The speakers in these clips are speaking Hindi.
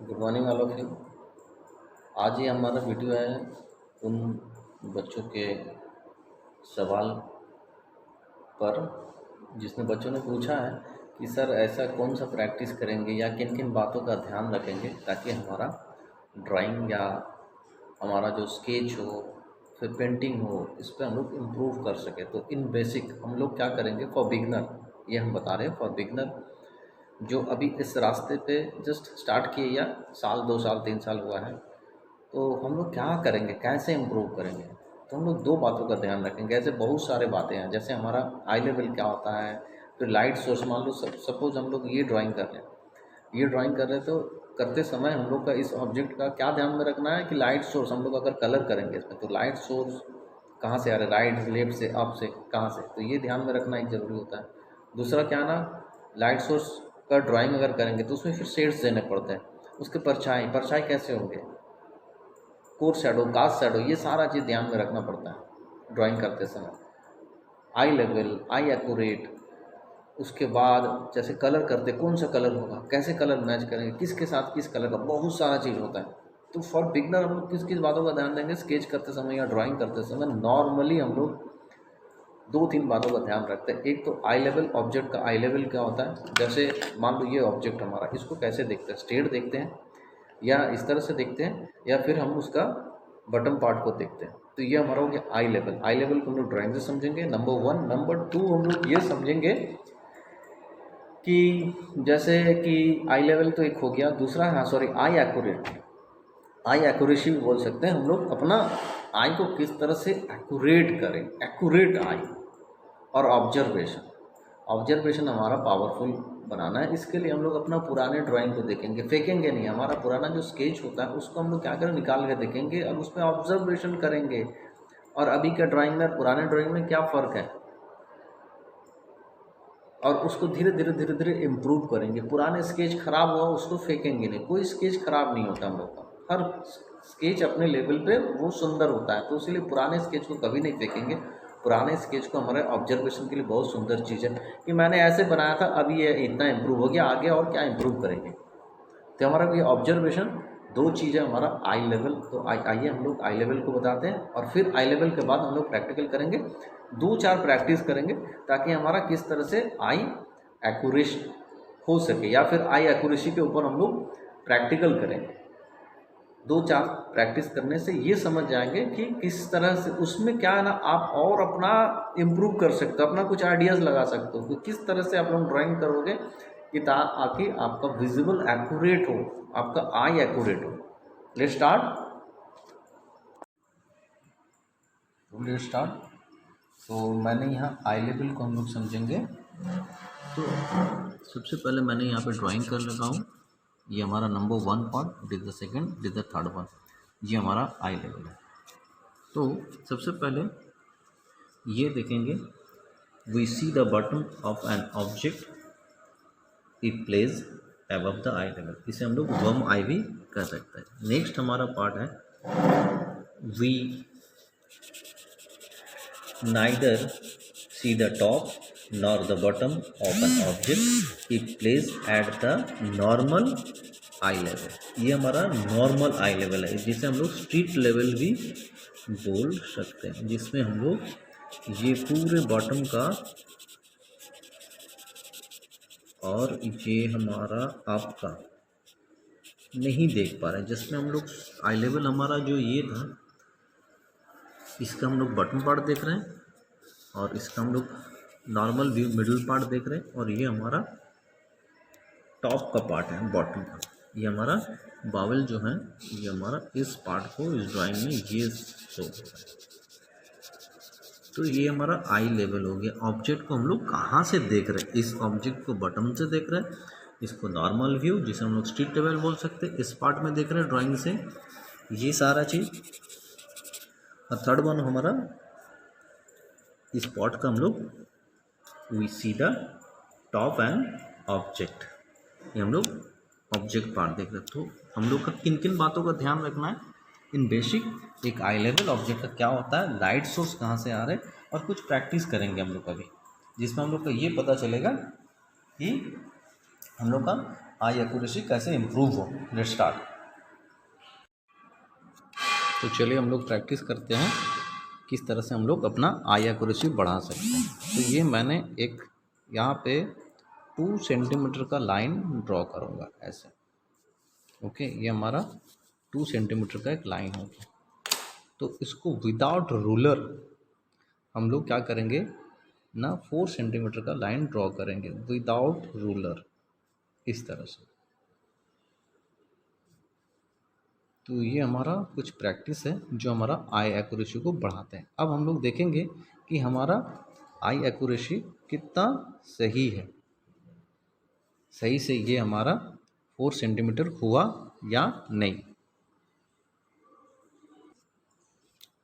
Good morning all of you. आज ये हमारा वीडियो है उन बच्चों के सवाल पर जिसमें बच्चों ने पूछा है कि सर ऐसा कौन सा प्रैक्टिस करेंगे या किन किन बातों का ध्यान रखेंगे ताकि हमारा ड्राइंग या हमारा जो स्केच हो फिर पेंटिंग हो इस पर हम लोग इम्प्रूव कर सकें। तो इन बेसिक हम लोग क्या करेंगे फॉर बिगनर, ये हम बता रहे हैं फॉर बिगनर जो अभी इस रास्ते पे जस्ट स्टार्ट किए या साल 2 साल 3 साल हुआ है। तो हम लोग क्या करेंगे, कैसे इम्प्रूव करेंगे? तो हम लोग दो बातों का ध्यान रखेंगे। ऐसे बहुत सारे बातें हैं, जैसे हमारा आई लेवल क्या होता है, फिर लाइट सोर्स। मान लो सपोज हम लोग ये ड्राइंग कर रहे हैं, तो करते समय हम लोग का इस ऑब्जेक्ट का क्या ध्यान में रखना है कि लाइट सोर्स हम लोग अगर कलर करेंगे इसमें तो लाइट सोर्स कहाँ से आ रहा है, राइट लेफ्ट से अप से कहाँ से, तो ये ध्यान में रखना एक ज़रूरी होता है। दूसरा क्या ना, लाइट सोर्स का ड्राइंग अगर करेंगे तो उसमें फिर शेड्स देने पड़ते हैं। उसके परछाई परछाई कैसे होंगे, कोर शैडो कास्ट शैडो, ये सारा चीज़ ध्यान में रखना पड़ता है ड्राइंग करते समय। आई लेवल, आई एक्यूरेट, उसके बाद जैसे कलर करते कौन सा कलर होगा, कैसे कलर मैच करेंगे, किसके साथ किस कलर का, बहुत सारा चीज़ होता है। तो फॉर बिगनर हम लोग किस किस बातों का ध्यान देंगे स्केच करते समय या ड्राइंग करते समय? नॉर्मली हम लोग 2-3 बातों का ध्यान रखते हैं। एक तो आई लेवल, ऑब्जेक्ट का आई लेवल क्या होता है। जैसे मान लो ये ऑब्जेक्ट हमारा, इसको कैसे देखते हैं, स्ट्रेट देखते हैं या इस तरह से देखते हैं या फिर हम उसका बटन पार्ट को देखते हैं। तो ये हमारा हो गया आई लेवल। आई लेवल को हम लोग ड्राइंग से समझेंगे, नंबर 1। नंबर 2 हम लोग ये समझेंगे कि जैसे कि आई लेवल तो एक हो गया, दूसरा हाँ sorry I accurate, I accuracy भी बोल सकते हैं हम लोग। अपना आई को किस तरह से एक्यूरेट करें, एक्यूरेट आई। और ऑब्जर्वेशन, ऑब्जर्वेशन हमारा पावरफुल बनाना है। इसके लिए हम लोग अपना पुराने ड्राइंग को देखेंगे, फेंकेंगे नहीं। हमारा पुराना जो स्केच होता है उसको हम लोग क्या करें, निकाल के देखेंगे और उसमें ऑब्जर्वेशन करेंगे। और अभी के ड्राइंग में पुराने ड्राइंग में क्या फ़र्क है, और उसको धीरे धीरे धीरे धीरे इम्प्रूव करेंगे। पुराने स्केच खराब हुआ उसको फेंकेंगे नहीं, कोई स्केच खराब नहीं होता हम लोग का, हर स्केच अपने लेवल पे वो सुंदर होता है। तो इसलिए पुराने स्केच को कभी नहीं फेंकेंगे। पुराने स्केच को हमारे ऑब्जर्वेशन के लिए बहुत सुंदर चीज़ है कि मैंने ऐसे बनाया था, अभी ये इतना इम्प्रूव हो गया, आगे और क्या इम्प्रूव करेंगे। तो हमारा ये ऑब्जर्वेशन, दो चीज़ें हमारा आई लेवल। तो आइए हम लोग आई लेवल को बताते हैं और फिर आई लेवल के बाद हम लोग प्रैक्टिकल करेंगे। 2-4 प्रैक्टिस करेंगे ताकि हमारा किस तरह से आई एक्यूरेसी हो सके, या फिर आई एक्यूरेसी के ऊपर हम लोग प्रैक्टिकल करेंगे। 2-4 प्रैक्टिस करने से ये समझ जाएंगे कि किस तरह से उसमें क्या है ना, आप और अपना इम्प्रूव कर सकते हो, अपना कुछ आइडियाज़ लगा सकते हो कि किस तरह से आप लोग ड्राइंग करोगे कि ताकि आपका विजिबल एक्यूरेट हो, आपका आई एक्यूरेट हो। Let's start. तो मैंने यहाँ आई लेवल को हम लोग समझेंगे। तो सबसे पहले मैंने यहाँ पे ड्राइंग कर लगा हूँ, ये हमारा number 1 part, it is the second, it is the third one, ये हमारा आई लेवल है। तो सबसे पहले ये देखेंगे, we see the bottom of an object it place above the eye level, इसे हम लोग वर्म आई भी कर सकते हैं। नेक्स्ट हमारा पार्ट है, we neither see the top nor the bottom of an object if placed at the normal eye level। ये हमारा नॉर्मल आई लेवल है, जिसे हम लोग स्ट्रीट लेवल भी बोल सकते हैं, जिसमें हम लोग ये पूरे बॉटम का और ये हमारा आपका नहीं देख पा रहे हैं, जिसमें हम लोग आई लेवल हमारा जो ये था इसका हम लोग बटन पार्ट देख रहे हैं और इसका हम लोग नॉर्मल व्यू मिडिल पार्ट देख रहे हैं, और ये हमारा टॉप का पार्ट है, बॉटम का। ये हमारा बावल जो है, ये हमारा इस पार्ट को इस ड्राइंग में ये शो हो रहा है। तो ये हमारा आई लेवल हो गया। ऑब्जेक्ट को हम लोग कहाँ से देख रहे हैं, इस ऑब्जेक्ट को बटन से देख रहे हैं, इसको नॉर्मल व्यू जिसे हम लोग स्ट्रीट लेवल बोल सकते हैं, इस पार्ट में देख रहे हैं ड्राइंग से, ये सारा चीज़। और थर्ड वन हमारा इस पॉट का हम लोग we see the top and object, ये हम लोग ऑब्जेक्ट पार्ट देख रहे हैं। तो हम लोग का किन किन बातों का ध्यान रखना है इन बेसिक, एक आई लेवल ऑब्जेक्ट का क्या होता है, लाइट सोर्स कहाँ से आ रहे हैं, और कुछ प्रैक्टिस करेंगे हम लोग अभी, जिसमें हम लोग को ये पता चलेगा कि हम लोग का आई एक्यूरेसी कैसे इम्प्रूव हो। Let's start. तो चलिए हम लोग प्रैक्टिस करते हैं किस तरह से हम लोग अपना आई एक्यूरेसी बढ़ा सकते हैं। तो ये मैंने एक यहाँ पे 2 सेंटीमीटर का लाइन ड्रॉ करूँगा ऐसे। ओके, ये हमारा 2 सेंटीमीटर का एक लाइन हो गया। तो इसको विदाउट रूलर हम लोग क्या करेंगे ना, 4 सेंटीमीटर का लाइन ड्रॉ करेंगे विदाउट रूलर, इस तरह से। तो ये हमारा कुछ प्रैक्टिस है जो हमारा आई एक्यूरेसी को बढ़ाते हैं। अब हम लोग देखेंगे कि हमारा आई एक्यूरेसी कितना सही है, सही से ये हमारा 4 सेंटीमीटर हुआ या नहीं।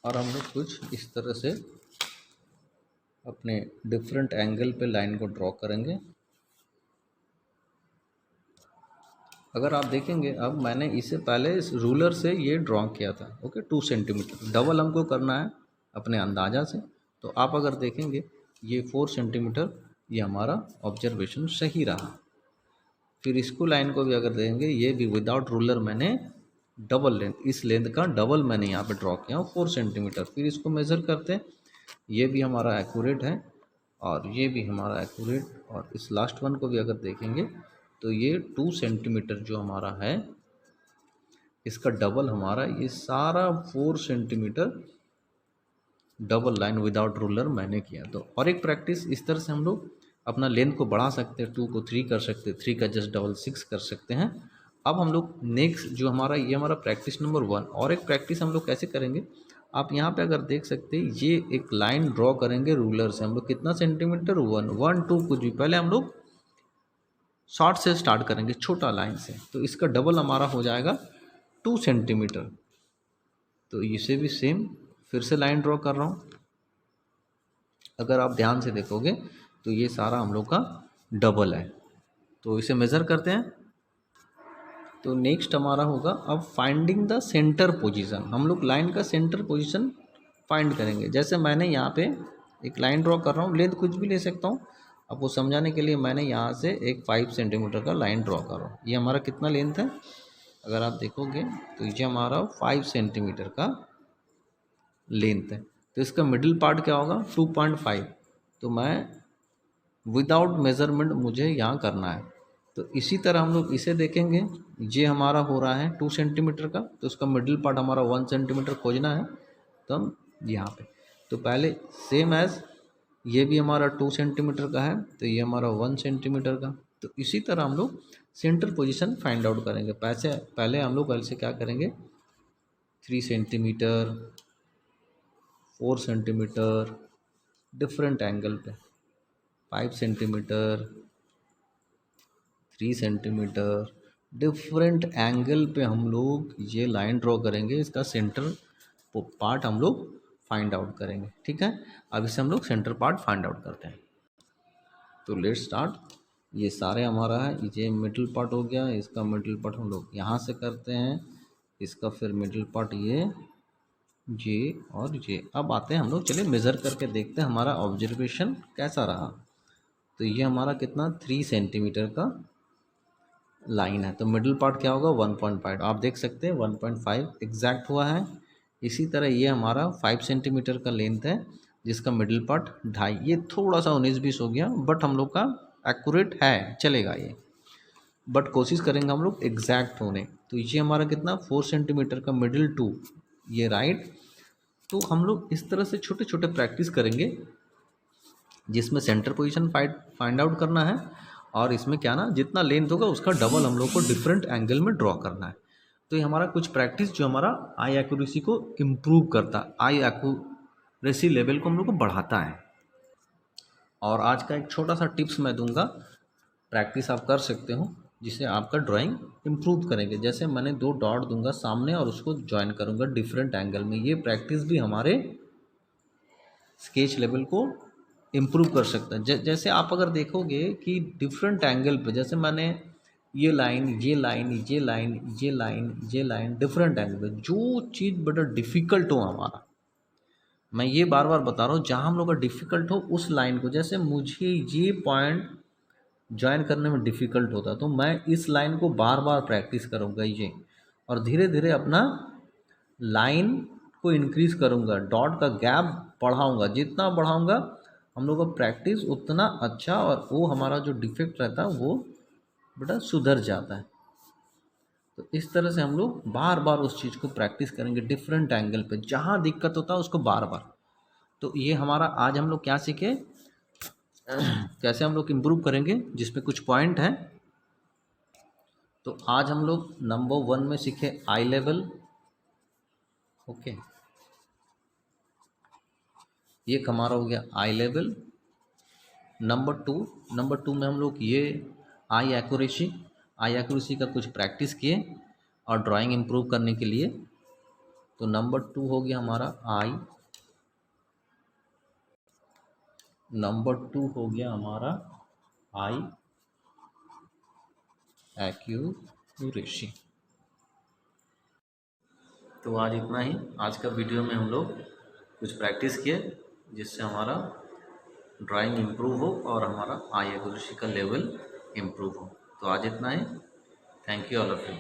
और हम लोग कुछ इस तरह से अपने डिफरेंट एंगल पे लाइन को ड्रॉ करेंगे। अगर आप देखेंगे, अब मैंने इससे पहले इस रूलर से ये ड्रॉ किया था। ओके, 2 सेंटीमीटर, डबल हमको करना है अपने अंदाज़ा से। तो आप अगर देखेंगे ये 4 सेंटीमीटर, ये हमारा ऑब्जर्वेशन सही रहा। फिर इसको लाइन को भी अगर देखेंगे, ये भी विदाउट रूलर मैंने डबल लेंथ, इस लेंथ का डबल मैंने यहाँ पे ड्रॉ किया हूँ 4 सेंटीमीटर। फिर इसको मेज़र करते हैं, ये भी हमारा एक्यूरेट है और ये भी हमारा एक्यूरेट। और इस लास्ट वन को भी अगर देखेंगे तो ये 2 सेंटीमीटर जो हमारा है, इसका डबल हमारा ये सारा 4 centimetre double line without ruler मैंने किया। तो और एक प्रैक्टिस इस तरह से हम लोग अपना लेंथ को बढ़ा सकते हैं। 2 को 3 कर सकते हैं, 3 का जस्ट डबल 6 कर सकते हैं। अब हम लोग नेक्स्ट जो हमारा, ये हमारा प्रैक्टिस नंबर 1। और एक प्रैक्टिस हम लोग कैसे करेंगे, आप यहाँ पे अगर देख सकते हैं, ये एक लाइन ड्रॉ करेंगे रूलर से। हम लोग कितना सेंटीमीटर, 1 1 2 कुछ भी, पहले हम लोग शॉर्ट से स्टार्ट करेंगे, छोटा लाइन से। तो इसका डबल हमारा हो जाएगा 2 सेंटीमीटर। तो इसे भी सेम फिर से लाइन ड्रॉ कर रहा हूँ। अगर आप ध्यान से देखोगे तो ये सारा हम लोग का डबल है। तो इसे मेज़र करते हैं। तो नेक्स्ट हमारा होगा अब फाइंडिंग द सेंटर पोजीशन। हम लोग लाइन का सेंटर पोजीशन फाइंड करेंगे। जैसे मैंने यहाँ पे एक लाइन ड्रॉ कर रहा हूँ, लेंथ कुछ भी ले सकता हूँ। आपको समझाने के लिए मैंने यहाँ से एक 5 सेंटीमीटर का लाइन ड्रॉ कर रहा हूँ। ये हमारा कितना लेंथ है, अगर आप देखोगे तो ये हमारा 5 सेंटीमीटर का लेंथ है। तो इसका मिडिल पार्ट क्या होगा, 2.5। तो मैं विदाउट मेज़रमेंट मुझे यहाँ करना है। तो इसी तरह हम लोग इसे देखेंगे, ये हमारा हो रहा है 2 सेंटीमीटर का। तो उसका मिडिल पार्ट हमारा 1 सेंटीमीटर खोजना है। तो हम यहाँ पे, तो पहले सेम एज ये भी हमारा 2 सेंटीमीटर का है, तो ये हमारा 1 सेंटीमीटर का। तो इसी तरह हम लोग सेंटर पोजीशन फाइंड आउट करेंगे। पहले हम लोग ऐसे क्या करेंगे, 3 सेंटीमीटर, 4 सेंटीमीटर डिफरेंट एंगल पे, 5 सेंटीमीटर, 3 सेंटीमीटर डिफरेंट एंगल पे हम लोग ये लाइन ड्रॉ करेंगे। इसका सेंटर पार्ट हम लोग फाइंड आउट करेंगे। ठीक है, अब इसे हम लोग सेंटर पार्ट फाइंड आउट करते हैं। तो लेट्स स्टार्ट। ये सारे हमारा है, ये मिडिल पार्ट हो गया, इसका मिडिल पार्ट हम लोग यहाँ से करते हैं, इसका फिर मिडिल पार्ट ये और ये। अब आते हैं हम लोग, चलिए मेज़र करके देखते हैं हमारा ऑब्जर्वेशन कैसा रहा। तो ये हमारा कितना, 3 सेंटीमीटर का लाइन है। तो मिडिल पार्ट क्या होगा, 1.5। आप देख सकते हैं 1.5 एग्जैक्ट हुआ है। इसी तरह ये हमारा 5 सेंटीमीटर का लेंथ है, जिसका मिडिल पार्ट 2.5। ये थोड़ा सा 19-20 हो गया, बट हम लोग का एक्यूरेट है, चलेगा ये। बट कोशिश करेंगे हम लोग एग्जैक्ट होने। तो ये हमारा कितना, 4 सेंटीमीटर का मिडिल 2, ये राइट। तो हम लोग इस तरह से छोटे छोटे प्रैक्टिस करेंगे, जिसमें सेंटर पोजीशन फाइंड आउट करना है। और इसमें क्या ना, जितना लेंथ होगा उसका डबल हम लोग को डिफरेंट एंगल में ड्रॉ करना है। तो ये हमारा कुछ प्रैक्टिस जो हमारा आई एक्यूरेसी को इम्प्रूव करता है, आई एक्यूरेसी लेवल को हम लोग को बढ़ाता है। और आज का एक छोटा सा टिप्स मैं दूंगा, प्रैक्टिस आप कर सकते हो, जिससे आपका ड्राइंग इम्प्रूव करेंगे। जैसे मैंने 2 डॉट दूंगा सामने और उसको ज्वाइन करूंगा डिफरेंट एंगल में। ये प्रैक्टिस भी हमारे स्केच लेवल को इम्प्रूव कर सकता है। जैसे आप अगर देखोगे कि डिफरेंट एंगल पे, जैसे मैंने ये लाइन, ये लाइन, ये लाइन, ये लाइन, ये लाइन, डिफरेंट एंगल पे, जो चीज़ बड़ा डिफ़िकल्ट हो हमारा, मैं ये बार बार बता रहा हूँ, जहाँ हम लोग का डिफ़िकल्ट हो उस लाइन को, जैसे मुझे ये पॉइंट ज्वाइन करने में डिफ़िकल्ट होता है। तो मैं इस लाइन को बार बार प्रैक्टिस करूँगा ये, और धीरे धीरे अपना लाइन को इंक्रीज़ करूँगा, डॉट का गैप बढ़ाऊँगा। जितना बढ़ाऊँगा हम लोग का प्रैक्टिस उतना अच्छा, और वो हमारा जो डिफेक्ट रहता है वो बेटा सुधर जाता है। तो इस तरह से हम लोग बार बार उस चीज़ को प्रैक्टिस करेंगे डिफरेंट एंगल पे, जहाँ दिक्कत होता है उसको बार बार। तो ये हमारा आज हम लोग क्या सीखे, कैसे हम लोग इम्प्रूव करेंगे, जिसमें कुछ पॉइंट हैं। तो आज हम लोग नंबर 1 में सीखे आई लेवल। ओके, ये हमारा हो गया आई लेवल। नंबर टू में हम लोग ये आई एक्यूरेसी का कुछ प्रैक्टिस किए और ड्राइंग इम्प्रूव करने के लिए। तो नंबर 2 हो गया हमारा आई एक्यूरेसी। तो आज इतना ही। आज का वीडियो में हम लोग कुछ प्रैक्टिस किए जिससे हमारा ड्राइंग इम्प्रूव हो और हमारा आई एक्यूरेसी का लेवल इम्प्रूव हो। तो आज इतना ही। Thank you all of you.